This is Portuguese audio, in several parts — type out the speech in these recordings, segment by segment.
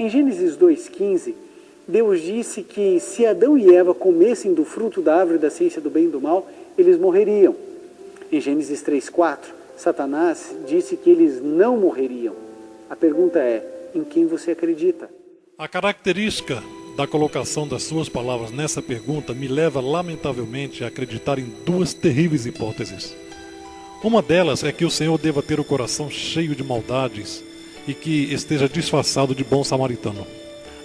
Em Gênesis 2,15, Deus disse que se Adão e Eva comessem do fruto da árvore da ciência do bem e do mal, eles morreriam. Em Gênesis 3,4, Satanás disse que eles não morreriam. A pergunta é, em quem você acredita? A característica da colocação das suas palavras nessa pergunta me leva lamentavelmente a acreditar em duas terríveis hipóteses. Uma delas é que o Senhor deva ter o coração cheio de maldades e que esteja disfarçado de bom samaritano.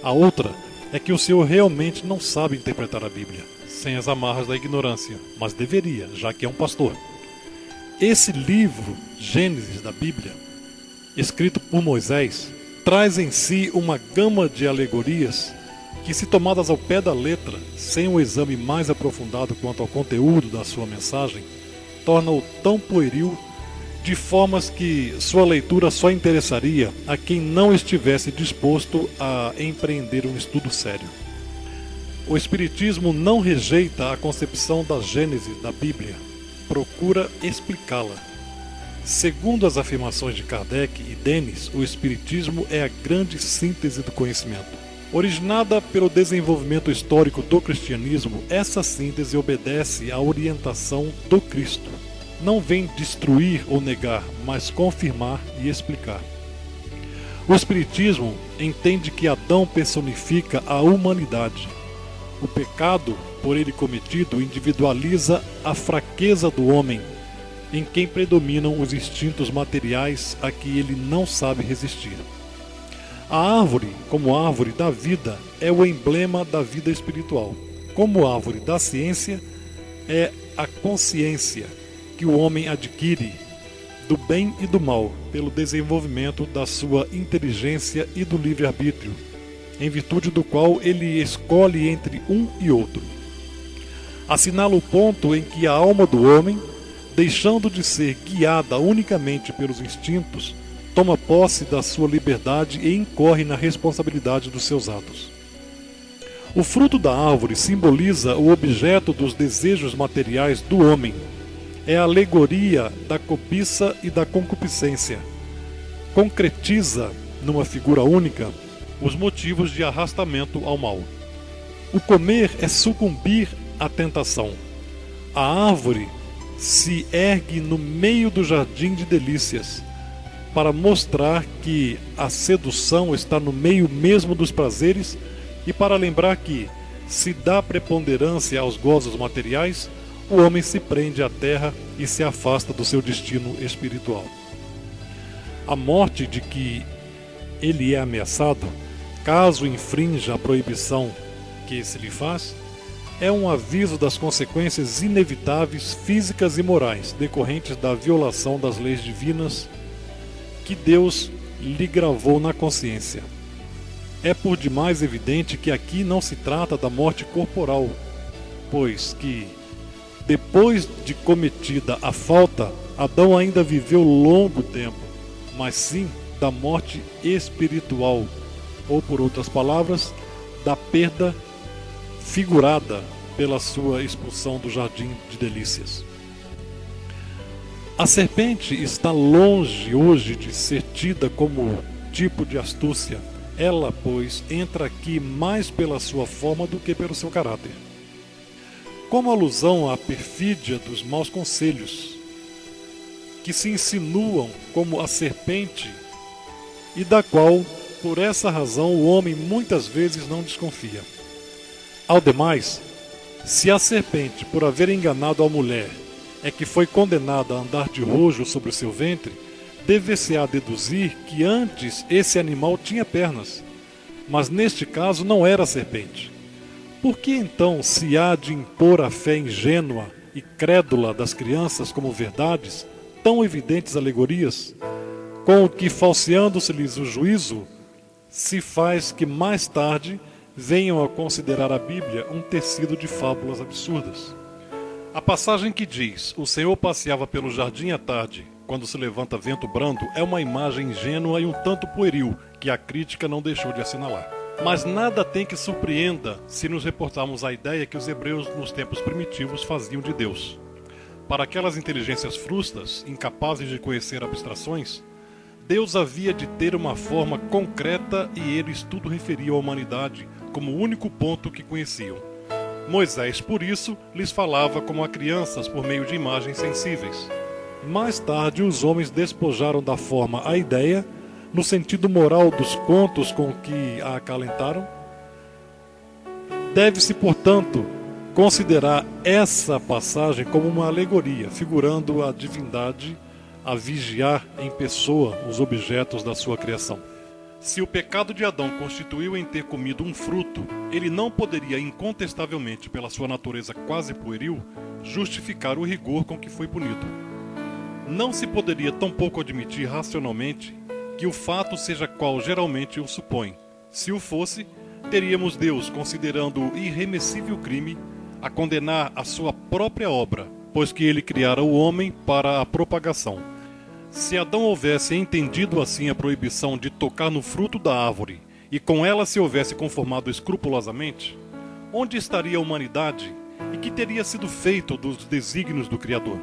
A outra é que o Senhor realmente não sabe interpretar a Bíblia, sem as amarras da ignorância, mas deveria, já que é um pastor. Esse livro, Gênesis da Bíblia, escrito por Moisés, traz em si uma gama de alegorias que, se tomadas ao pé da letra, sem um exame mais aprofundado quanto ao conteúdo da sua mensagem, torna-o tão pueril de formas que sua leitura só interessaria a quem não estivesse disposto a empreender um estudo sério. O Espiritismo não rejeita a concepção da Gênese da Bíblia, procura explicá-la. Segundo as afirmações de Kardec e Denis, o Espiritismo é a grande síntese do conhecimento. Originada pelo desenvolvimento histórico do cristianismo, essa síntese obedece à orientação do Cristo. Não vem destruir ou negar, mas confirmar e explicar. O Espiritismo entende que Adão personifica a humanidade. O pecado, por ele cometido, individualiza a fraqueza do homem, em quem predominam os instintos materiais a que ele não sabe resistir. A árvore, como árvore da vida, é o emblema da vida espiritual. Como árvore da ciência, é a consciência que o homem adquire do bem e do mal pelo desenvolvimento da sua inteligência e do livre-arbítrio, em virtude do qual ele escolhe entre um e outro. Assinala o ponto em que a alma do homem, deixando de ser guiada unicamente pelos instintos, toma posse da sua liberdade e incorre na responsabilidade dos seus atos. O fruto da árvore simboliza o objeto dos desejos materiais do homem. É a alegoria da cobiça e da concupiscência. Concretiza, numa figura única, os motivos de arrastamento ao mal. O comer é sucumbir à tentação. A árvore se ergue no meio do jardim de delícias, para mostrar que a sedução está no meio mesmo dos prazeres e para lembrar que, se dá preponderância aos gozos materiais, o homem se prende à terra e se afasta do seu destino espiritual. A morte de que ele é ameaçado, caso infrinja a proibição que se lhe faz, é um aviso das consequências inevitáveis físicas e morais decorrentes da violação das leis divinas que Deus lhe gravou na consciência. É por demais evidente que aqui não se trata da morte corporal, pois que, depois de cometida a falta, Adão ainda viveu longo tempo, mas sim da morte espiritual, ou por outras palavras, da perda figurada pela sua expulsão do jardim de delícias. A serpente está longe hoje de ser tida como tipo de astúcia. Ela, pois, entra aqui mais pela sua forma do que pelo seu caráter. Como alusão à perfídia dos maus conselhos, que se insinuam como a serpente e da qual, por essa razão, o homem muitas vezes não desconfia. Ao demais, se a serpente, por haver enganado a mulher, é que foi condenada a andar de rojo sobre o seu ventre, deve-se-á deduzir que antes esse animal tinha pernas, mas neste caso não era a serpente. Por que então se há de impor a fé ingênua e crédula das crianças como verdades, tão evidentes alegorias, com o que, falseando-se-lhes o juízo, se faz que mais tarde venham a considerar a Bíblia um tecido de fábulas absurdas? A passagem que diz: o Senhor passeava pelo jardim à tarde, quando se levanta vento brando, é uma imagem ingênua e um tanto pueril, que a crítica não deixou de assinalar. Mas nada tem que surpreenda se nos reportarmos à ideia que os hebreus nos tempos primitivos faziam de Deus. Para aquelas inteligências frustas, incapazes de conhecer abstrações, Deus havia de ter uma forma concreta e eles tudo referiam à humanidade como o único ponto que conheciam. Moisés, por isso, lhes falava como a crianças por meio de imagens sensíveis. Mais tarde, os homens despojaram da forma a ideia, no sentido moral dos contos com que a acalentaram. Deve-se, portanto, considerar essa passagem como uma alegoria, figurando a divindade a vigiar em pessoa os objetos da sua criação. Se o pecado de Adão constituiu em ter comido um fruto, ele não poderia incontestavelmente, pela sua natureza quase pueril, justificar o rigor com que foi punido. Não se poderia tampouco admitir racionalmente que o fato seja qual geralmente o supõe. Se o fosse, teríamos Deus considerando o irremessível crime a condenar a sua própria obra, pois que ele criara o homem para a propagação. Se Adão houvesse entendido assim a proibição de tocar no fruto da árvore, e com ela se houvesse conformado escrupulosamente, onde estaria a humanidade e que teria sido feito dos desígnios do Criador?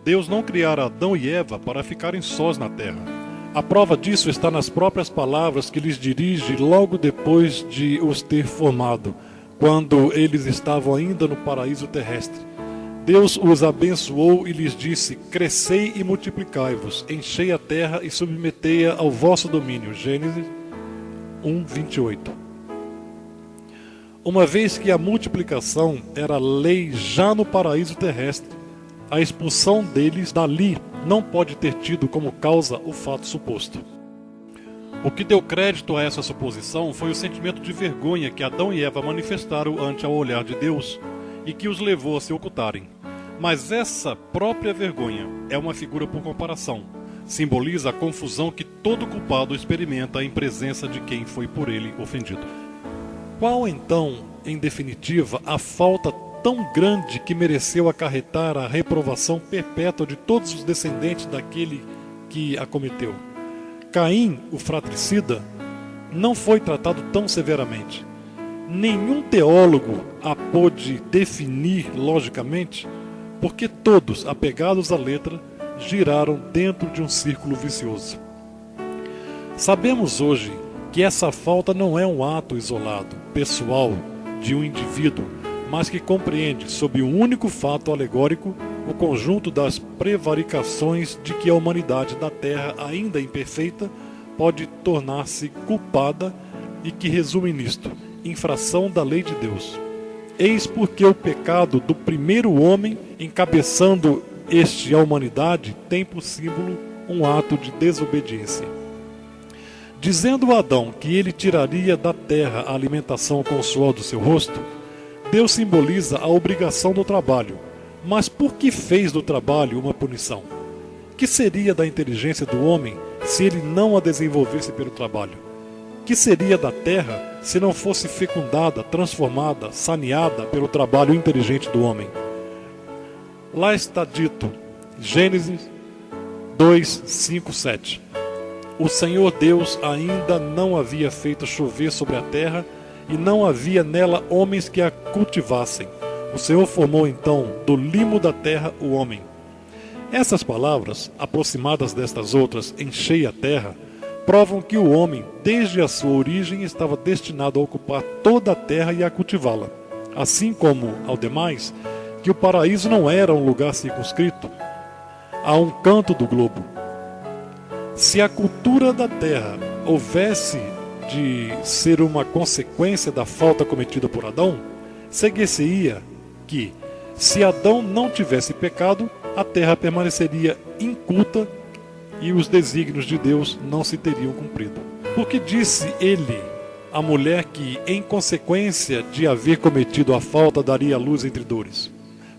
Deus não criara Adão e Eva para ficarem sós na terra. A prova disso está nas próprias palavras que lhes dirige logo depois de os ter formado, quando eles estavam ainda no paraíso terrestre. Deus os abençoou e lhes disse: crescei e multiplicai-vos, enchei a terra e submetei-a ao vosso domínio. Gênesis 1:28. Uma vez que a multiplicação era lei já no paraíso terrestre, a expulsão deles dali não pode ter tido como causa o fato suposto. O que deu crédito a essa suposição foi o sentimento de vergonha que Adão e Eva manifestaram ante ao olhar de Deus e que os levou a se ocultarem. Mas essa própria vergonha é uma figura por comparação. Simboliza a confusão que todo culpado experimenta em presença de quem foi por ele ofendido. Qual então, em definitiva, a falta tão grande que mereceu acarretar a reprovação perpétua de todos os descendentes daquele que a cometeu? Caim, o fratricida, não foi tratado tão severamente. Nenhum teólogo a pôde definir logicamente, porque todos, apegados à letra, giraram dentro de um círculo vicioso. Sabemos hoje que essa falta não é um ato isolado, pessoal, de um indivíduo, mas que compreende, sob um único fato alegórico, o conjunto das prevaricações de que a humanidade da Terra, ainda imperfeita, pode tornar-se culpada e que resume nisto: infração da lei de Deus. Eis porque o pecado do primeiro homem, encabeçando a humanidade, tem por símbolo um ato de desobediência. Dizendo a Adão que ele tiraria da terra a alimentação com o suor do seu rosto, Deus simboliza a obrigação do trabalho. Mas por que fez do trabalho uma punição? Que seria da inteligência do homem se ele não a desenvolvesse pelo trabalho? Que seria da terra se não fosse fecundada, transformada, saneada pelo trabalho inteligente do homem? Lá está dito, Gênesis 2, 5, 7. O Senhor Deus ainda não havia feito chover sobre a terra e não havia nela homens que a cultivassem. O Senhor formou então do limo da terra o homem. Essas palavras, aproximadas destas outras, enchei a terra, provam que o homem, desde a sua origem, estava destinado a ocupar toda a terra e a cultivá-la. Assim como, ao demais, que o paraíso não era um lugar circunscrito a um canto do globo. Se a cultura da terra houvesse de ser uma consequência da falta cometida por Adão, seguir-se-ia que, se Adão não tivesse pecado, a terra permaneceria inculta e os desígnios de Deus não se teriam cumprido. Porque disse ele à mulher que, em consequência de haver cometido a falta, daria à luz entre dores?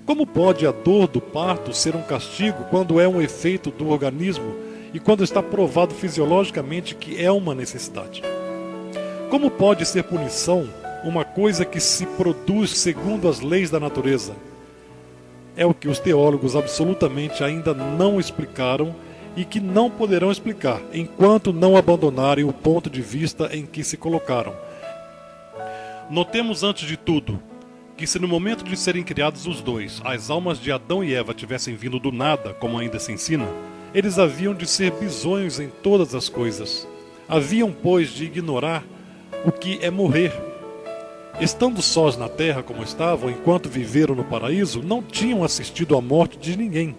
Como pode a dor do parto ser um castigo quando é um efeito do organismo e quando está provado fisiologicamente que é uma necessidade? Como pode ser punição uma coisa que se produz segundo as leis da natureza? É o que os teólogos absolutamente ainda não explicaram e que não poderão explicar enquanto não abandonarem o ponto de vista em que se colocaram. Notemos antes de tudo que, se no momento de serem criados os dois, as almas de Adão e Eva tivessem vindo do nada, como ainda se ensina, Eles haviam de ser bisonhos em todas as coisas. Haviam, pois, de ignorar o que é morrer. Estando sós na terra como estavam, enquanto viveram no paraíso, não tinham assistido à morte de ninguém.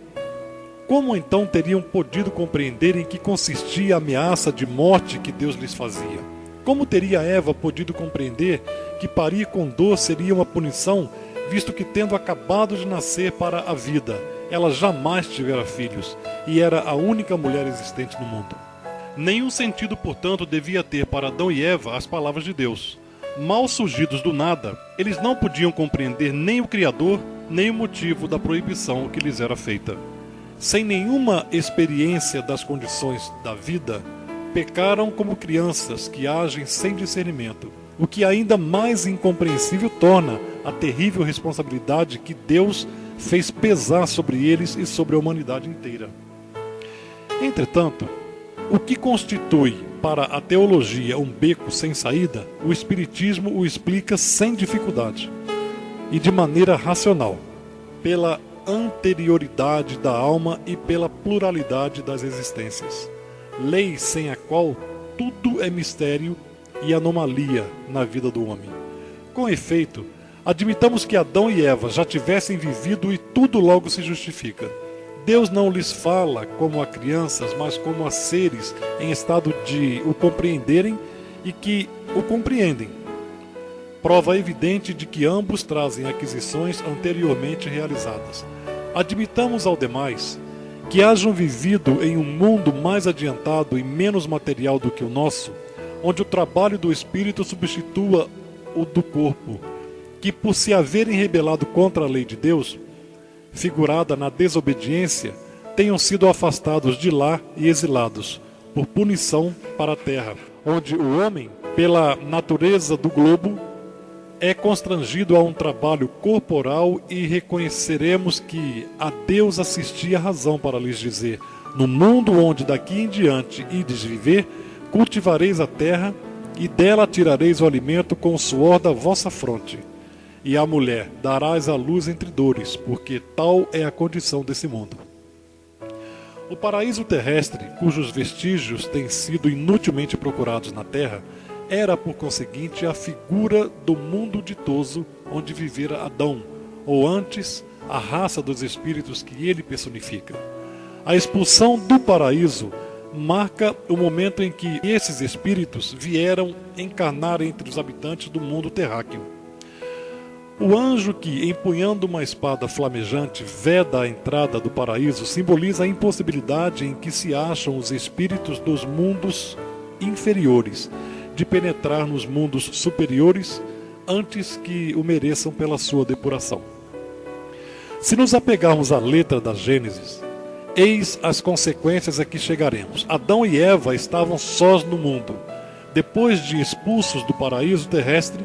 Como então teriam podido compreender em que consistia a ameaça de morte que Deus lhes fazia? Como teria Eva podido compreender que parir com dor seria uma punição, visto que, tendo acabado de nascer para a vida, ela jamais tivera filhos e era a única mulher existente no mundo? Nenhum sentido, portanto, devia ter para Adão e Eva as palavras de Deus. Mal surgidos do nada, eles não podiam compreender nem o Criador, nem o motivo da proibição que lhes era feita. Sem nenhuma experiência das condições da vida, pecaram como crianças que agem sem discernimento, o que ainda mais incompreensível torna a terrível responsabilidade que Deus fez pesar sobre eles e sobre a humanidade inteira. Entretanto, o que constitui para a teologia um beco sem saída, o Espiritismo o explica sem dificuldade e de maneira racional, pela anterioridade da alma e pela pluralidade das existências, lei sem a qual tudo é mistério e anomalia na vida do homem. Com efeito, admitamos que Adão e Eva já tivessem vivido e tudo logo se justifica. Deus não lhes fala como a crianças, mas como a seres em estado de o compreenderem e que o compreendem. Prova evidente de que ambos trazem aquisições anteriormente realizadas. Admitamos ao demais que hajam vivido em um mundo mais adiantado e menos material do que o nosso, onde o trabalho do espírito substitua o do corpo, que por se haverem rebelado contra a lei de Deus, figurada na desobediência, tenham sido afastados de lá e exilados, por punição para a terra, onde o homem, pela natureza do globo, é constrangido a um trabalho corporal, e reconheceremos que a Deus assistia razão para lhes dizer: no mundo onde daqui em diante ides viver, cultivareis a terra, e dela tirareis o alimento com o suor da vossa fronte. E à mulher darás à luz entre dores, porque tal é a condição desse mundo. O paraíso terrestre, cujos vestígios têm sido inutilmente procurados na terra, era, por conseguinte, a figura do mundo ditoso onde vivera Adão, ou antes, a raça dos espíritos que ele personifica. A expulsão do paraíso marca o momento em que esses espíritos vieram encarnar entre os habitantes do mundo terráqueo. O anjo que, empunhando uma espada flamejante, veda a entrada do paraíso, simboliza a impossibilidade em que se acham os espíritos dos mundos inferiores de penetrar nos mundos superiores antes que o mereçam pela sua depuração. Se nos apegarmos à letra da Gênesis, eis as consequências a que chegaremos. Adão e Eva estavam sós no mundo. Depois de expulsos do paraíso terrestre,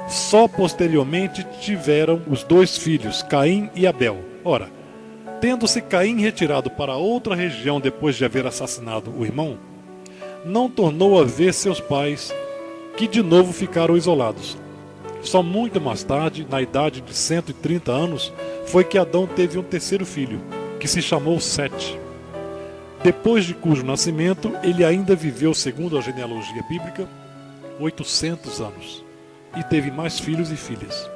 só posteriormente tiveram os dois filhos, Caim e Abel. Ora, tendo-se Caim retirado para outra região depois de haver assassinado o irmão, não tornou a ver seus pais, que de novo ficaram isolados. Só muito mais tarde, na idade de 130 anos, foi que Adão teve um terceiro filho, que se chamou Sete. Depois de cujo nascimento, ele ainda viveu, segundo a genealogia bíblica, 800 anos. E teve mais filhos e filhas.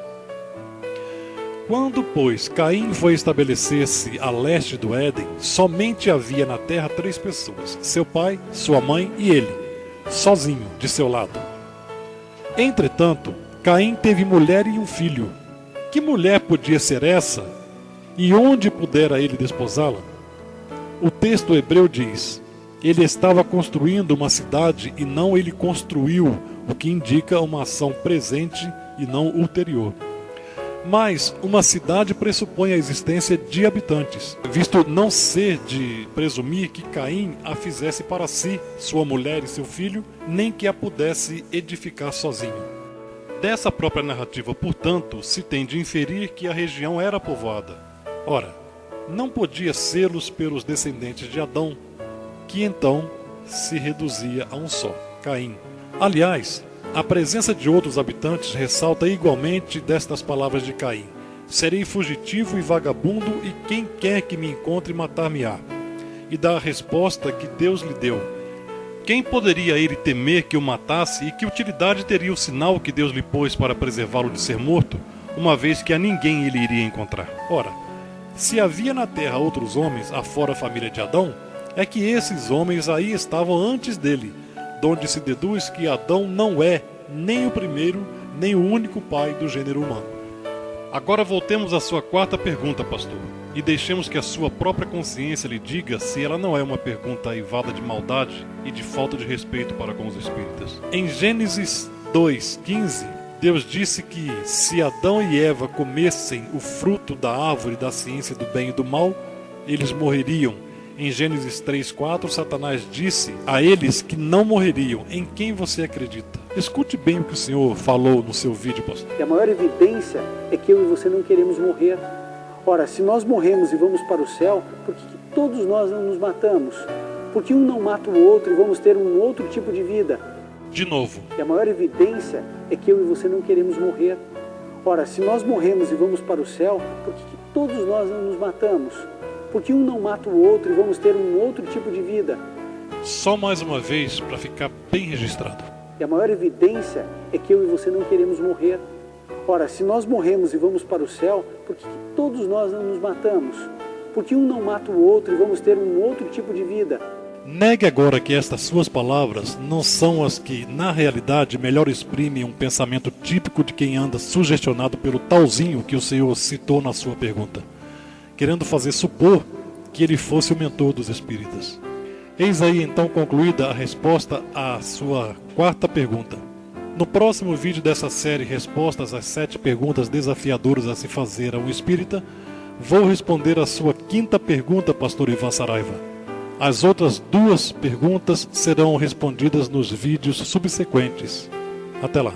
Quando, pois, Caim foi estabelecer-se a leste do Éden, somente havia na terra 3 pessoas: seu pai, sua mãe e ele, sozinho, de seu lado. Entretanto, Caim teve mulher e um filho. Que mulher podia ser essa? E onde pudera ele desposá-la? O texto hebreu diz: ele estava construindo uma cidade e não ele construiu, o que indica uma ação presente e não ulterior. Mas uma cidade pressupõe a existência de habitantes, visto não ser de presumir que Caim a fizesse para si, sua mulher e seu filho, nem que a pudesse edificar sozinho. Dessa própria narrativa, portanto, se tem de inferir que a região era povoada. Ora, não podia sê-los pelos descendentes de Adão, que então se reduzia a um só, Caim. Aliás, a presença de outros habitantes ressalta igualmente destas palavras de Caim: serei fugitivo e vagabundo, e quem quer que me encontre matar-me-á. e dá a resposta que Deus lhe deu. Quem poderia ele temer que o matasse, e que utilidade teria o sinal que Deus lhe pôs para preservá-lo de ser morto, uma vez que a ninguém ele iria encontrar? Ora, se havia na terra outros homens, afora a família de Adão, é que esses homens aí estavam antes dele, donde se deduz que Adão não é nem o primeiro, nem o único pai do gênero humano. Agora voltemos à sua quarta pergunta, pastor, e deixemos que a sua própria consciência lhe diga se ela não é uma pergunta aivada de maldade e de falta de respeito para com os espíritas. Em Gênesis 2:15, Deus disse que se Adão e Eva comessem o fruto da árvore da ciência do bem e do mal, eles morreriam. Em Gênesis 3:4, Satanás disse a eles que não morreriam. Em quem você acredita? Escute bem o que o Senhor falou no seu vídeo, pastor. E a maior evidência é que eu e você não queremos morrer. Ora, se nós morremos e vamos para o céu, por que todos nós não nos matamos? Porque um não mata o outro e vamos ter um outro tipo de vida? De novo. E a maior evidência é que eu e você não queremos morrer. Ora, se nós morremos e vamos para o céu, por que todos nós não nos matamos? Porque um não mata o outro e vamos ter um outro tipo de vida? Só mais uma vez, para ficar bem registrado. E a maior evidência é que eu e você não queremos morrer. Ora, se nós morremos e vamos para o céu, por que todos nós não nos matamos? Porque um não mata o outro e vamos ter um outro tipo de vida? Negue agora que estas suas palavras não são as que, na realidade, melhor exprimem um pensamento típico de quem anda sugestionado pelo talzinho que o Senhor citou na sua pergunta, querendo fazer supor que ele fosse o mentor dos espíritas. Eis aí então concluída a resposta à sua quarta pergunta. No próximo vídeo dessa série Respostas às 7 perguntas desafiadoras a se fazer a um espírita, vou responder a sua quinta pergunta, pastor Ivan Saraiva. As outras 2 perguntas serão respondidas nos vídeos subsequentes. Até lá.